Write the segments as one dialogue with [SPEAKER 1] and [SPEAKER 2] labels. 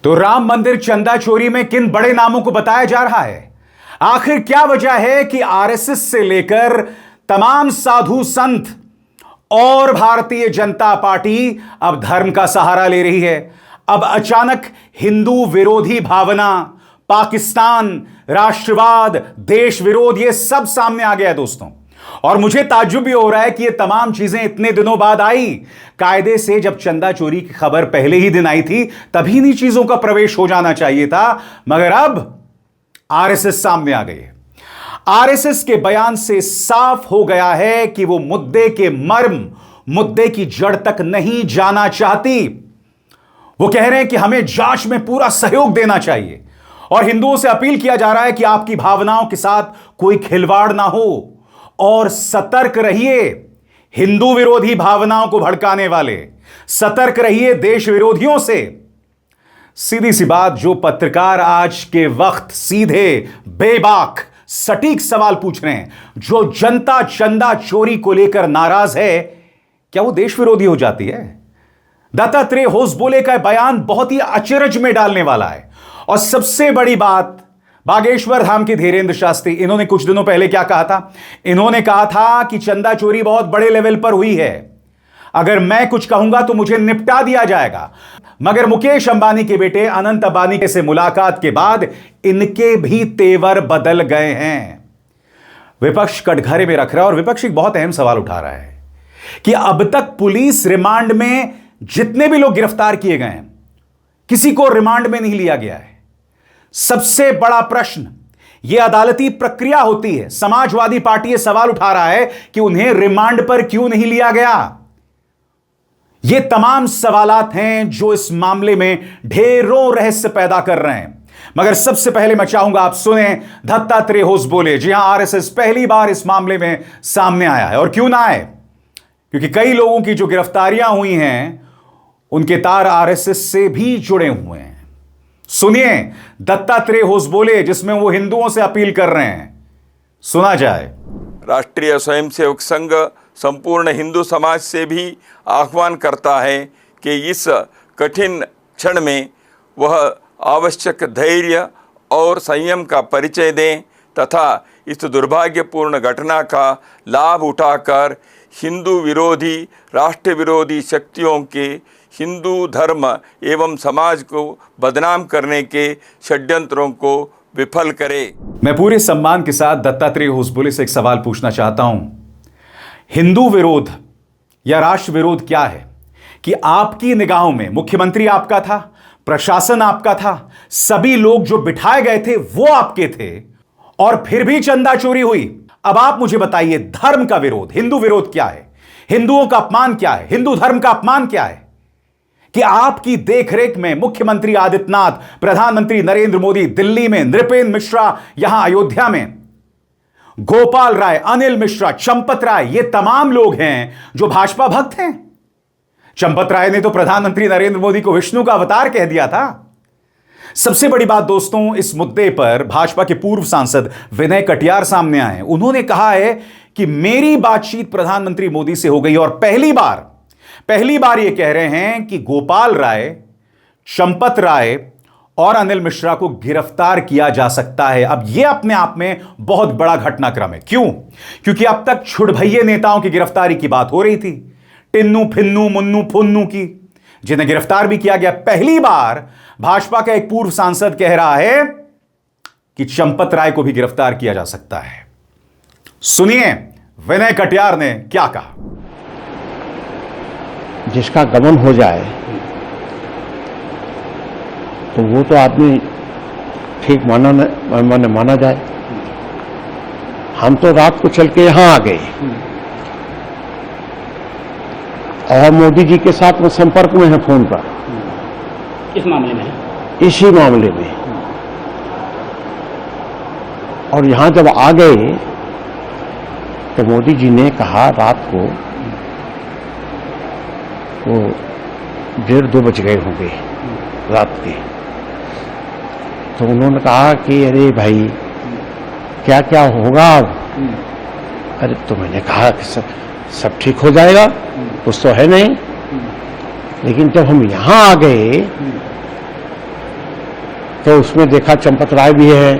[SPEAKER 1] तो राम मंदिर चंदा चोरी में किन बड़े नामों को बताया जा रहा है? आखिर क्या वजह है कि आरएसएस से लेकर तमाम साधु संत और भारतीय जनता पार्टी अब धर्म का सहारा ले रही है? अब अचानक हिंदू विरोधी भावना, पाकिस्तान, राष्ट्रवाद, देश विरोध, यह सब सामने आ गया है दोस्तों। और मुझे ताज्जुब भी हो रहा है कि ये तमाम चीजें इतने दिनों बाद आई। कायदे से जब चंदा चोरी की खबर पहले ही दिन आई थी तभी इन्हीं चीजों का प्रवेश हो जाना चाहिए था, मगर अब आरएसएस सामने आ गई है। आरएसएस के बयान से साफ हो गया है कि वो मुद्दे के मर्म, मुद्दे की जड़ तक नहीं जाना चाहती। वो कह रहे हैं कि हमें जांच में पूरा सहयोग देना चाहिए और हिंदुओं से अपील किया जा रहा है कि आपकी भावनाओं के साथ कोई खिलवाड़ ना हो और सतर्क रहिए हिंदू विरोधी भावनाओं को भड़काने वाले, सतर्क रहिए देश विरोधियों से। सीधी सी बात, जो पत्रकार आज के वक्त सीधे, बेबाक, सटीक सवाल पूछ रहे हैं, जो जनता चंदा चोरी को लेकर नाराज है, क्या वो देश विरोधी हो जाती है? दत्तात्रेय होसबोले का बयान बहुत ही अचरज में डालने वाला है। और सबसे बड़ी बात, बागेश्वर धाम के धीरेंद्र शास्त्री, इन्होंने कुछ दिनों पहले क्या कहा था? इन्होंने कहा था कि चंदा चोरी बहुत बड़े लेवल पर हुई है, अगर मैं कुछ कहूंगा तो मुझे निपटा दिया जाएगा। मगर मुकेश अंबानी के बेटे अनंत अंबानी से मुलाकात के बाद इनके भी तेवर बदल गए हैं। विपक्ष कटघरे में रख रहा है और विपक्ष एक बहुत अहम सवाल उठा रहा है कि अब तक पुलिस रिमांड में जितने भी लोग गिरफ्तार किए गए हैं, किसी को रिमांड में नहीं लिया गया है। सबसे बड़ा प्रश्न, यह अदालती प्रक्रिया होती है। समाजवादी पार्टी यह सवाल उठा रहा है कि उन्हें रिमांड पर क्यों नहीं लिया गया। यह तमाम सवालात हैं जो इस मामले में ढेरों रहस्य पैदा कर रहे हैं। मगर सबसे पहले मैं चाहूंगा आप सुने दत्तात्रेय होसबोले। जी हां, आरएसएस पहली बार इस मामले में सामने आया है। और क्यों ना आए, क्योंकि कई लोगों की जो गिरफ्तारियां हुई हैं उनके तार आरएसएस से भी जुड़े हुए हैं। सुनिए दत्तात्रेय होसबोले, जिसमें वो हिंदुओं से अपील कर रहे हैं, सुना जाए।
[SPEAKER 2] राष्ट्रीय स्वयंसेवक संघ संपूर्ण हिंदू समाज से भी आह्वान करता है कि इस कठिन क्षण में वह आवश्यक धैर्य और संयम का परिचय दें तथा इस दुर्भाग्यपूर्ण घटना का लाभ उठाकर हिंदू विरोधी, राष्ट्र विरोधी शक्तियों के हिंदू धर्म एवं समाज को बदनाम करने के षड्यंत्रों को विफल करे।
[SPEAKER 1] मैं पूरे सम्मान के साथ दत्तात्रेय होसबोले से एक सवाल पूछना चाहता हूं। हिंदू विरोध या राष्ट्र विरोध क्या है? कि आपकी निगाहों में मुख्यमंत्री आपका था, प्रशासन आपका था, सभी लोग जो बिठाए गए थे वो आपके थे, और फिर भी चंदा चोरी हुई। अब आप मुझे बताइए, धर्म का विरोध, हिंदू विरोध क्या है? हिंदुओं का अपमान क्या है? हिंदू धर्म का अपमान क्या है? कि आपकी देखरेख में मुख्यमंत्री आदित्यनाथ, प्रधानमंत्री नरेंद्र मोदी दिल्ली में, नृपेंद्र मिश्रा यहां अयोध्या में, गोपाल राय, अनिल मिश्रा, चंपत राय, ये तमाम लोग हैं जो भाजपा भक्त हैं। चंपत राय ने तो प्रधानमंत्री नरेंद्र मोदी को विष्णु का अवतार कह दिया था। सबसे बड़ी बात दोस्तों, इस मुद्दे पर भाजपा के पूर्व सांसद विनय कटियार सामने आए। उन्होंने कहा है कि मेरी बातचीत प्रधानमंत्री मोदी से हो गई और पहली बार यह कह रहे हैं कि गोपाल राय, चंपत राय और अनिल मिश्रा को गिरफ्तार किया जा सकता है। अब यह अपने आप में बहुत बड़ा घटनाक्रम है। क्यों? क्योंकि अब तक छुड़भैये नेताओं की गिरफ्तारी की बात हो रही थी, टिन्नू फिन्नू मुन्नू फुन्नू की, जिन्हें गिरफ्तार भी किया गया। पहली बार भाजपा का एक पूर्व सांसद कह रहा है कि चंपत राय को भी गिरफ्तार किया जा सकता है। सुनिए विनय कटियार ने क्या कहा।
[SPEAKER 3] जिसका गमन हो जाए तो वो तो आदमी ठीक माना जाए। हम तो रात को चल के यहां आ गए और मोदी जी के साथ में संपर्क में है फोन पर।
[SPEAKER 4] इस मामले में,
[SPEAKER 3] इसी मामले में। और यहां जब आ गए तो मोदी जी ने कहा रात को वो 1:30-2 बज गए होंगे रात के। तो उन्होंने कहा कि अरे भाई क्या क्या होगा अब? अरे तो मैंने कहा कि सब ठीक हो जाएगा, कुछ तो है नहीं। लेकिन जब हम यहां आ गए तो उसमें देखा चंपत राय भी है,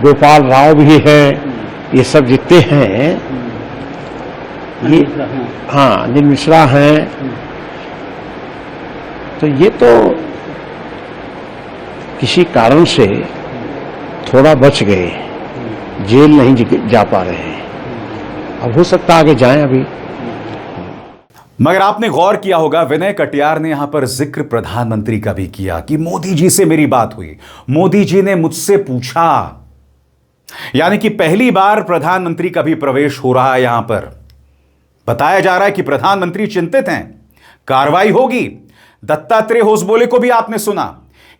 [SPEAKER 3] गोपाल राव भी है, ये सब जितने हैं ये, हाँ अनिल मिश्रा हैं, तो ये तो किसी कारण से थोड़ा बच गए, जेल नहीं जा पा रहे हैं। अब हो सकता आगे जाएं अभी।
[SPEAKER 1] मगर आपने गौर किया होगा, विनय कटियार ने यहां पर जिक्र प्रधानमंत्री का भी किया कि मोदी जी से मेरी बात हुई, मोदी जी ने मुझसे पूछा। यानी कि पहली बार प्रधानमंत्री का भी प्रवेश हो रहा है यहां पर। बताया जा रहा है कि प्रधानमंत्री चिंतित हैं, कार्रवाई होगी। दत्तात्रेय होसबोले को भी आपने सुना।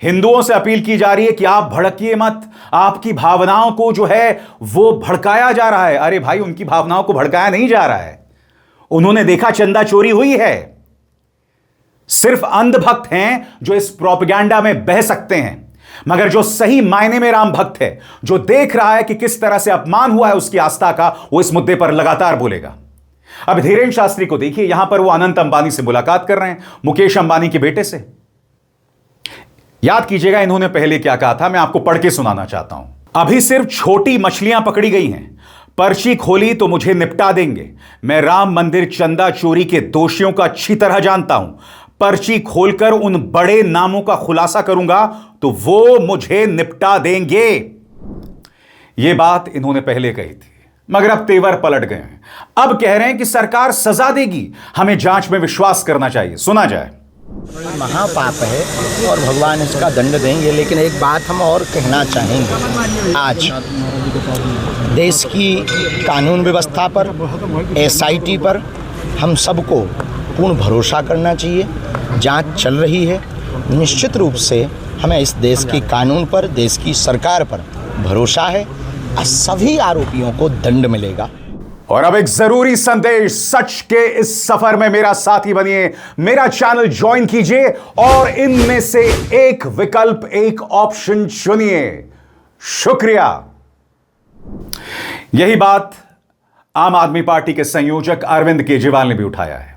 [SPEAKER 1] हिंदुओं से अपील की जा रही है कि आप भड़किए मत, आपकी भावनाओं को जो है वो भड़काया जा रहा है। अरे भाई, उनकी भावनाओं को भड़काया नहीं जा रहा है। उन्होंने देखा चंदा चोरी हुई है। सिर्फ अंधभक्त हैं जो इस प्रोपेगेंडा में बह सकते हैं, मगर जो सही मायने में राम भक्त है, जो देख रहा है कि किस तरह से अपमान हुआ है उसकी आस्था का, वो इस मुद्दे पर लगातार बोलेगा। अब धीरेन्द्र शास्त्री को देखिए, यहां पर वो अनंत अंबानी से मुलाकात कर रहे हैं, मुकेश अंबानी के बेटे से। याद कीजिएगा इन्होंने पहले क्या कहा था, मैं आपको पढ़ के सुनाना चाहता हूं। अभी सिर्फ छोटी मछलियां पकड़ी गई हैं, पर्ची खोली तो मुझे निपटा देंगे। मैं राम मंदिर चंदा चोरी के दोषियों को अच्छी तरह जानता हूं। पर्ची खोलकर उन बड़े नामों का खुलासा करूंगा तो वो मुझे निपटा देंगे। यह बात इन्होंने पहले कही थी, मगर अब तेवर पलट गए हैं। अब कह रहे हैं कि सरकार सजा देगी, हमें जांच में विश्वास करना चाहिए। सुना जाए।
[SPEAKER 5] महापाप है और भगवान इसका दंड देंगे। लेकिन एक बात हम और कहना चाहेंगे, आज देश की कानून व्यवस्था पर, SIT पर हम सबको पूर्ण भरोसा करना चाहिए। जांच चल रही है, निश्चित रूप से हमें इस देश की कानून पर, देश की सरकार पर भरोसा है और सभी आरोपियों को दंड मिलेगा।
[SPEAKER 1] और अब एक जरूरी संदेश, सच के इस सफर में मेरा साथी बनिए, मेरा चैनल ज्वाइन कीजिए और इनमें से एक विकल्प, एक ऑप्शन चुनिए। शुक्रिया। यही बात आम आदमी पार्टी के संयोजक अरविंद केजरीवाल ने भी उठाया है।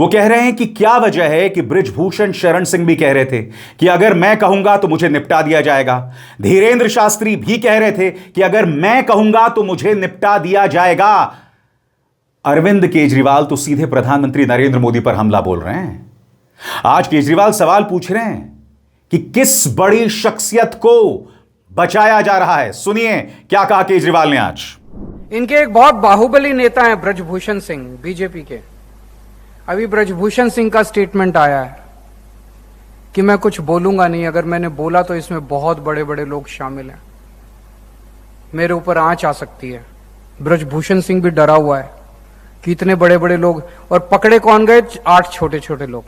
[SPEAKER 1] वो कह रहे हैं कि क्या वजह है कि बृजभूषण शरण सिंह भी कह रहे थे कि अगर मैं कहूंगा तो मुझे निपटा दिया जाएगा। धीरेन्द्र शास्त्री भी कह रहे थे कि अगर मैं कहूंगा तो मुझे निपटा दिया जाएगा। अरविंद केजरीवाल तो सीधे प्रधानमंत्री नरेंद्र मोदी पर हमला बोल रहे हैं। आज केजरीवाल सवाल पूछ रहे हैं कि किस बड़ी शख्सियत को बचाया जा रहा है। सुनिए क्या कहा केजरीवाल ने आज।
[SPEAKER 6] इनके एक बहुत बाहुबली नेता हैं बृजभूषण सिंह, बीजेपी के। अभी बृजभूषण सिंह का स्टेटमेंट आया है कि मैं कुछ बोलूंगा नहीं, अगर मैंने बोला तो इसमें बहुत बड़े बड़े लोग शामिल हैं, मेरे ऊपर आंच आ सकती है। बृजभूषण सिंह भी डरा हुआ है कि इतने बड़े बड़े लोग, और पकड़े कौन गए? 8 छोटे छोटे लोग।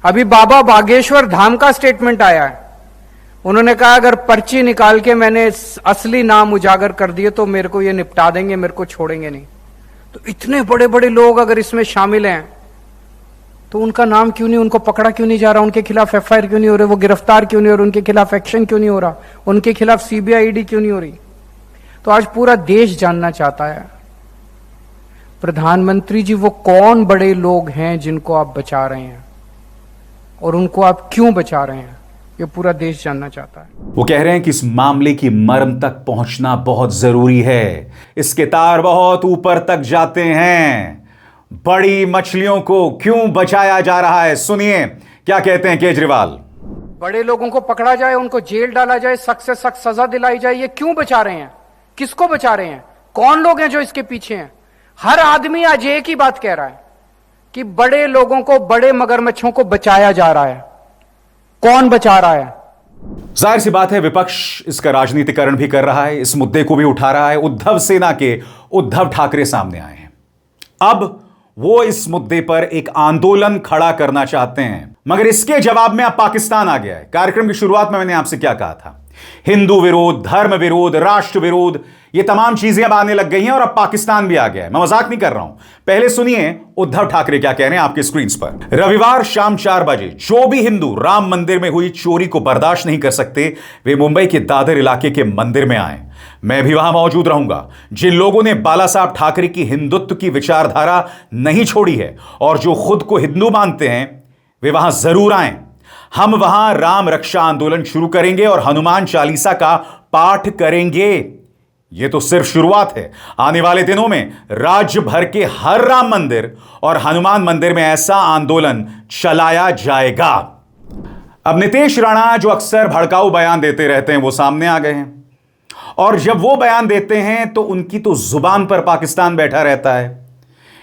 [SPEAKER 6] अभी बाबा बागेश्वर धाम का स्टेटमेंट आया है। उन्होंने कहा अगर पर्ची निकाल के मैंने असली नाम उजागर कर दिए तो मेरे को ये निपटा देंगे, मेरे को छोड़ेंगे नहीं। तो इतने बड़े बड़े लोग अगर इसमें शामिल हैं तो उनका नाम क्यों नहीं, उनको पकड़ा क्यों नहीं जा रहा, उनके खिलाफ FIR क्यों नहीं हो रहे, वो गिरफ्तार क्यों नहीं हो रहे, उनके खिलाफ एक्शन क्यों नहीं हो रहा, उनके खिलाफ CBI ED क्यों नहीं हो रही? तो आज पूरा देश जानना चाहता है प्रधानमंत्री जी वो कौन बड़े लोग हैं जिनको आप बचा रहे हैं और उनको आप क्यों बचा रहे हैं, ये पूरा देश जानना चाहता है।
[SPEAKER 1] वो कह रहे हैं कि इस मामले की मर्म तक पहुंचना बहुत जरूरी है। इसके तार बहुत ऊपर तक जाते हैं। बड़ी मछलियों को क्यों बचाया जा रहा है? सुनिए क्या कहते हैं केजरीवाल।
[SPEAKER 6] बड़े लोगों को पकड़ा जाए, उनको जेल डाला जाए, सख्त से सख्त सजा दिलाई जाए, ये क्यों बचा रहे हैं? किसको बचा रहे हैं? कौन लोग हैं जो इसके पीछे हैं? हर आदमी आज एक ही बात कह रहा है कि बड़े लोगों को, बड़े मगरमच्छों को बचाया जा रहा है। कौन बचा रहा है?
[SPEAKER 1] जाहिर सी बात है विपक्ष इसका राजनीतिकरण भी कर रहा है, इस मुद्दे को भी उठा रहा है। उद्धव सेना के उद्धव ठाकरे सामने आए हैं। अब वो इस मुद्दे पर एक आंदोलन खड़ा करना चाहते हैं, मगर इसके जवाब में अब पाकिस्तान आ गया है। कार्यक्रम की शुरुआत में मैंने आपसे क्या कहा था? हिंदू विरोध, धर्म विरोध, राष्ट्र विरोध, ये तमाम चीजें अब आने लग गई हैं और अब पाकिस्तान भी आ गया है। मैं मजाक नहीं कर रहा हूं। पहले सुनिए उद्धव ठाकरे क्या कह रहे हैं आपके स्क्रीन पर। रविवार शाम 4 बजे जो भी हिंदू राम मंदिर में हुई चोरी को बर्दाश्त नहीं कर सकते, वे मुंबई के दादर इलाके के मंदिर में आए। मैं भी वहां मौजूद रहूंगा। जिन लोगों ने बाला साहब ठाकरे की हिंदुत्व की विचारधारा नहीं छोड़ी है और जो खुद को हिंदू मानते हैं, वे वहां जरूर आए। हम वहां राम रक्षा आंदोलन शुरू करेंगे और हनुमान चालीसा का पाठ करेंगे। यह तो सिर्फ शुरुआत है। आने वाले दिनों में राज्य भर के हर राम मंदिर और हनुमान मंदिर में ऐसा आंदोलन चलाया जाएगा। अब नीतीश राणा जो अक्सर भड़काऊ बयान देते रहते हैं वो सामने आ गए हैं, और जब वो बयान देते हैं तो उनकी तो जुबान पर पाकिस्तान बैठा रहता है।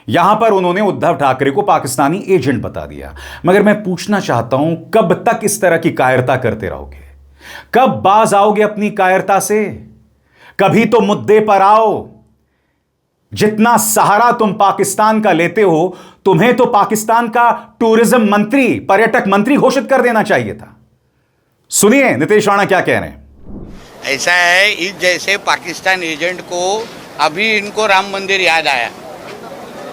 [SPEAKER 1] यहां पर उन्होंने उद्धव ठाकरे को पाकिस्तानी एजेंट बता दिया। मगर मैं पूछना चाहता हूं, कब तक इस तरह की कायरता करते रहोगे? कब बाज आओगे अपनी कायरता से? कभी तो मुद्दे पर आओ। जितना सहारा तुम पाकिस्तान का लेते हो, तुम्हें तो पाकिस्तान का टूरिज्म मंत्री, पर्यटक मंत्री घोषित कर देना चाहिए था। सुनिए नीतीश राणा क्या कह रहे हैं।
[SPEAKER 7] ऐसा है, इस जैसे पाकिस्तान एजेंट को अभी इनको राम मंदिर याद आया।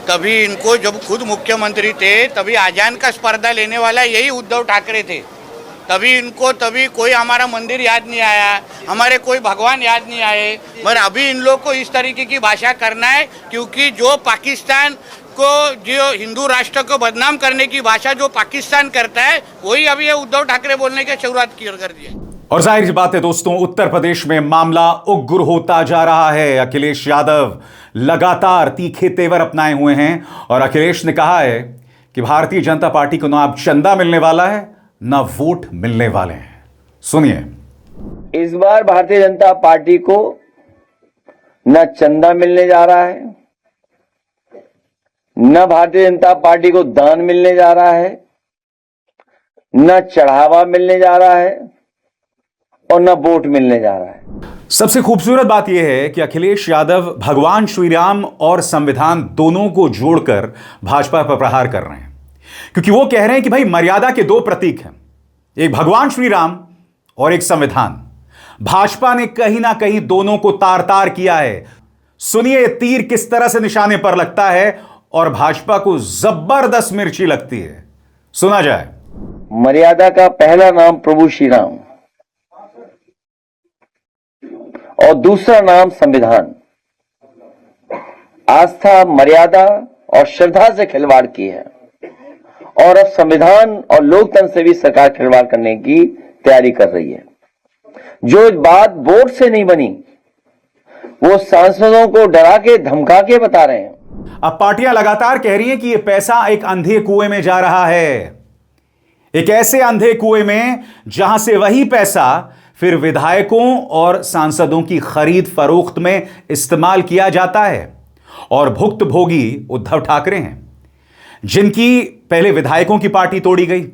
[SPEAKER 7] कभी इनको जब खुद मुख्यमंत्री थे तभी आजान का स्पर्धा लेने वाला यही उद्धव ठाकरे थे। तभी कोई हमारा मंदिर याद नहीं आया, हमारे कोई भगवान याद नहीं आए। मगर अभी इन लोग को इस तरीके की भाषा करना है, क्योंकि जो पाकिस्तान को, जो हिंदू राष्ट्र को बदनाम करने की भाषा जो पाकिस्तान करता है, वही अभी ये उद्धव ठाकरे बोलने की शुरुआत कर दी है।
[SPEAKER 1] और जाहिर सी बात है दोस्तों, उत्तर प्रदेश में मामला उग्र होता जा रहा है। अखिलेश यादव लगातार तीखे तेवर अपनाए हुए हैं और अखिलेश ने कहा है कि भारतीय जनता पार्टी को ना अब चंदा मिलने वाला है, ना वोट मिलने वाले हैं। सुनिए।
[SPEAKER 8] इस बार भारतीय जनता पार्टी को न चंदा मिलने जा रहा है, न भारतीय जनता पार्टी को दान मिलने जा रहा है, न चढ़ावा मिलने जा रहा है और न वोट मिलने जा रहा है।
[SPEAKER 1] सबसे खूबसूरत बात यह है कि अखिलेश यादव भगवान श्री राम और संविधान दोनों को जोड़कर भाजपा पर प्रहार कर रहे हैं, क्योंकि वो कह रहे हैं कि भाई मर्यादा के दो प्रतीक हैं, एक भगवान श्री राम और एक संविधान। भाजपा ने कहीं ना कहीं दोनों को तार तार किया है। सुनिए तीर किस तरह से निशाने पर लगता है और भाजपा को जबरदस्त मिर्ची लगती है। सुना जाए।
[SPEAKER 8] मर्यादा का पहला नाम प्रभु श्री राम और दूसरा नाम संविधान। आस्था, मर्यादा और श्रद्धा से खिलवाड़ की है और अब संविधान और लोकतंत्र से भी सरकार खिलवाड़ करने की तैयारी कर रही है। जो बात वोट से नहीं बनी वो सांसदों को डरा के धमका के बता रहे हैं।
[SPEAKER 1] अब पार्टियां लगातार कह रही हैं कि यह पैसा एक अंधे कुएं में जा रहा है, एक ऐसे अंधे कुएं में जहां से वही पैसा फिर विधायकों और सांसदों की खरीद फरोख्त में इस्तेमाल किया जाता है। और भुक्तभोगी उद्धव ठाकरे हैं, जिनकी पहले विधायकों की पार्टी तोड़ी गई,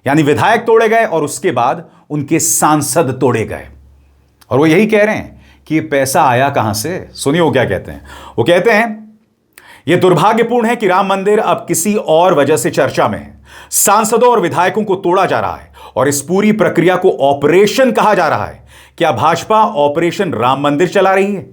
[SPEAKER 1] यानी विधायक तोड़े गए और उसके बाद उनके सांसद तोड़े गए। और वो यही कह रहे हैं कि ये पैसा आया कहां से। सुनिए वो क्या कहते हैं। वो कहते हैं यह दुर्भाग्यपूर्ण है कि राम मंदिर अब किसी और वजह से चर्चा में है। सांसदों और विधायकों को तोड़ा जा रहा है और इस पूरी प्रक्रिया को ऑपरेशन कहा जा रहा है। क्या भाजपा ऑपरेशन राम मंदिर चला रही है?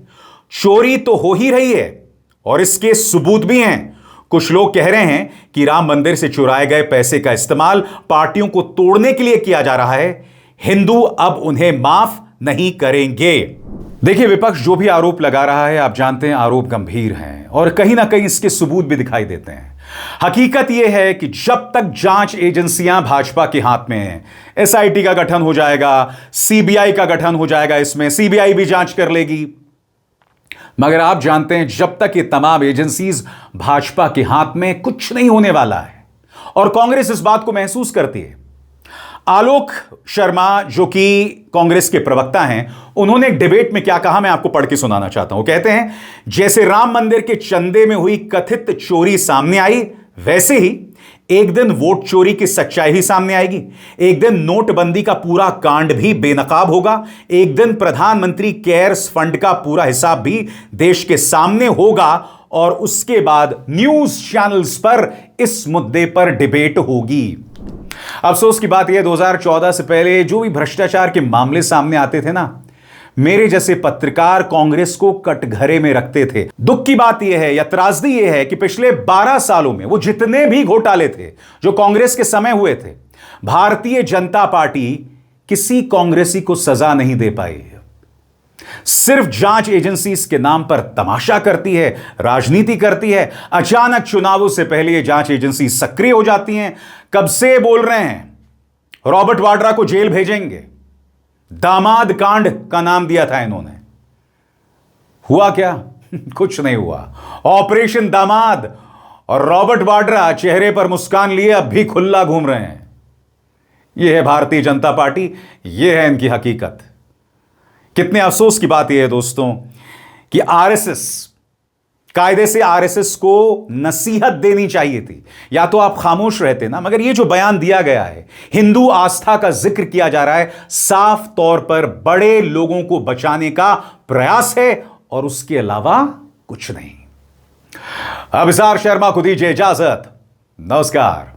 [SPEAKER 1] चोरी तो हो ही रही है और इसके सबूत भी हैं। कुछ लोग कह रहे हैं कि राम मंदिर से चुराए गए पैसे का इस्तेमाल पार्टियों को तोड़ने के लिए किया जा रहा है। हिंदू अब उन्हें माफ नहीं करेंगे। देखिए विपक्ष जो भी आरोप लगा रहा है, आप जानते हैं आरोप गंभीर हैं और कहीं ना कहीं इसके सबूत भी दिखाई देते हैं। हकीकत यह है कि जब तक जांच एजेंसियां भाजपा के हाथ में हैं, एसआईटी का गठन हो जाएगा, सीबीआई का गठन हो जाएगा, इसमें सीबीआई भी जांच कर लेगी। मगर आप जानते हैं जब तक ये तमाम एजेंसीज भाजपा के हाथ में, कुछ नहीं होने वाला है और कांग्रेस इस बात को महसूस करती है। आलोक शर्मा जो कि कांग्रेस के प्रवक्ता हैं, उन्होंने एक डिबेट में क्या कहा मैं आपको पढ़ के सुनाना चाहता हूं। कहते हैं जैसे राम मंदिर के चंदे में हुई कथित चोरी सामने आई, वैसे ही एक दिन वोट चोरी की सच्चाई भी सामने आएगी। एक दिन नोटबंदी का पूरा कांड भी बेनकाब होगा। एक दिन प्रधानमंत्री केयर्स फंड का पूरा हिसाब भी देश के सामने होगा और उसके बाद न्यूज चैनल्स पर इस मुद्दे पर डिबेट होगी। अफसोस की बात यह 2014 से पहले जो भी भ्रष्टाचार के मामले सामने आते थे ना, मेरे जैसे पत्रकार कांग्रेस को कटघरे में रखते थे। दुख की बात यह है या त्रासदी यह है कि पिछले 12 सालों में वो जितने भी घोटाले थे जो कांग्रेस के समय हुए थे, भारतीय जनता पार्टी किसी कांग्रेसी को सजा नहीं दे पाई है। सिर्फ जांच एजेंसीज के नाम पर तमाशा करती है, राजनीति करती है। अचानक चुनावों से पहले ये जांच एजेंसी सक्रिय हो जाती हैं। कब से बोल रहे हैं रॉबर्ट वाड्रा को जेल भेजेंगे। दामाद कांड का नाम दिया था इन्होंने। हुआ क्या? कुछ नहीं हुआ। ऑपरेशन दामाद और रॉबर्ट वाड्रा चेहरे पर मुस्कान लिए अब भी खुला घूम रहे हैं। यह है भारतीय जनता पार्टी, यह है इनकी हकीकत। कितने अफसोस की बात यह है दोस्तों कि आरएसएस, कायदे से आरएसएस को नसीहत देनी चाहिए थी, या तो आप खामोश रहते ना, मगर यह जो बयान दिया गया है, हिंदू आस्था का जिक्र किया जा रहा है, साफ तौर पर बड़े लोगों को बचाने का प्रयास है और उसके अलावा कुछ नहीं। अभिसार शर्मा को दीजिए इजाजत। नमस्कार।